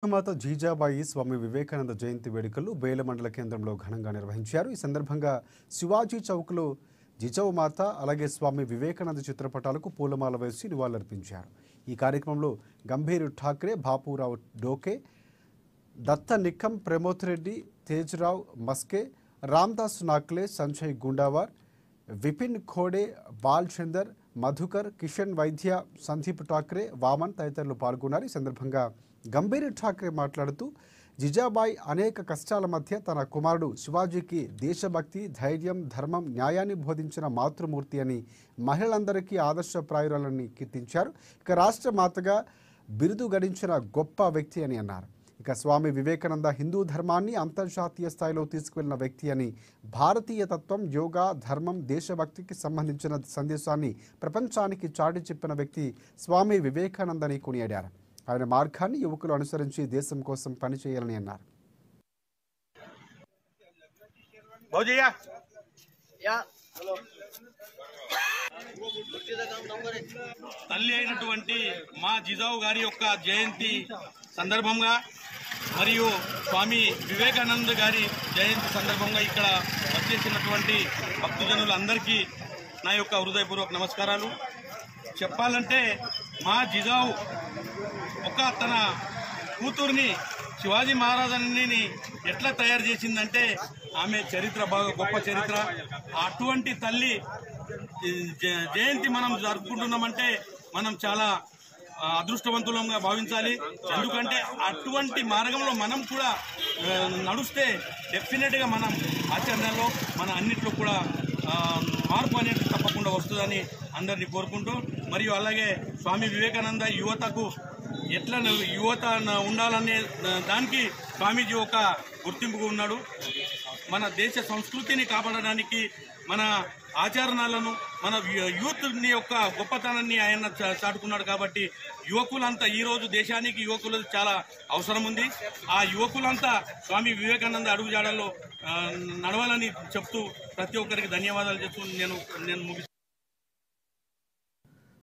మాత జీజాబాయి స్వామి వివేకానంద జయంతి వేడుకలు బేల మండల కేంద్రంలో ఘనంగా నిర్వహించారు. ఈ సందర్భంగా శివాజీ చౌక్లో జిజామాత అలాగే స్వామి వివేకానంద చిత్రపటాలకు పూలమాల వేసి నివాళులర్పించారు. ఈ కార్యక్రమంలో గంభీర్ ఠాక్రే, బాపురావు డోకే, దత్త నిక్కం, ప్రమోద్ రెడ్డి, తేజ్రావ్ మస్కే, రామ్దాస్ నాక్లే, సంజయ్ గుండావార్, విపిన్ ఖోడే, బాల్ చందర్, మధుకర్, కిషన్ వైద్య, సందీప్ ఠాక్రే, వామన్ తదితరులు పాల్గొన్నారు. ఈ సందర్భంగా గంభీర్ ఠాక్రే మాట్లాడుతూ జిజాబాయి అనేక కష్టాల మధ్య తన కుమారుడు శివాజీకి దేశభక్తి, ధైర్యం, ధర్మం, న్యాయాన్ని బోధించిన మాతృమూర్తి అని మహిళలందరికీ ఆదర్శప్రాయురాలని కీర్తించారు. ఇక రాష్ట్ర మాతగా బిరుదు గడించిన గొప్ప వ్యక్తి అని అన్నారు. ఇక స్వామి వివేకానంద హిందూ ధర్మాన్ని అంతర్జాతీయ స్థాయిలో తీసుకువెళ్లిన వ్యక్తి అని, భారతీయ తత్వం, యోగా, ధర్మం, దేశభక్తికి సంబంధించిన సందేశాన్ని ప్రపంచానికి చాటి చెప్పిన వ్యక్తి స్వామి వివేకానంద అని కొనియాడారు. ఆయన మార్గాన్ని యువకులు అనుసరించి దేశం కోసం పనిచేయాలని అన్నారు. తల్లి అయినటువంటి మా జిజావు గారి యొక్క జయంతి సందర్భంగా మరియు స్వామి వివేకానంద గారి జయంతి సందర్భంగా ఇక్కడ వచ్చేసినటువంటి భక్తజనులందరికీ నా యొక్క హృదయపూర్వక నమస్కారాలు. చెప్పాలంటే మా జిజావు తన కూతుర్ని శివాజీ మహారాజుని ఎట్లా తయారు చేసిందంటే ఆమె చరిత్ర బాగా గొప్ప చరిత్ర. అటువంటి తల్లి జయంతి మనం జరుపుకుంటున్నామంటే మనం చాలా అదృష్టవంతులంగా భావించాలి. ఎందుకంటే అటువంటి మార్గంలో మనం కూడా నడుస్తే డెఫినెట్గా మనం ఆచరణలో మన అన్నిట్లో కూడా మార్పు అనేది తప్పకుండా వస్తుందని అందరినీ కోరుకుంటూ, మరియు అలాగే స్వామి వివేకానంద యువతకు ఎట్లా యువత ఉండాలనే దానికి స్వామీజీ ఒక గుర్తింపుగా ఉన్నాడు. మన దేశ సంస్కృతిని కాపాడడానికి మన ఆచరణలను, మన యూత్ని యొక్క గొప్పతనాన్ని ఆయన చాటుకున్నాడు. కాబట్టి యువకులంతా ఈరోజు దేశానికి యువకులు చాలా అవసరం ఉంది. ఆ యువకులంతా స్వామి వివేకానంద అడుగుజాడల్లో నడవాలని చెప్తూ ప్రతి ఒక్కరికి ధన్యవాదాలు చెప్తూ నేను ముగిస్తాను.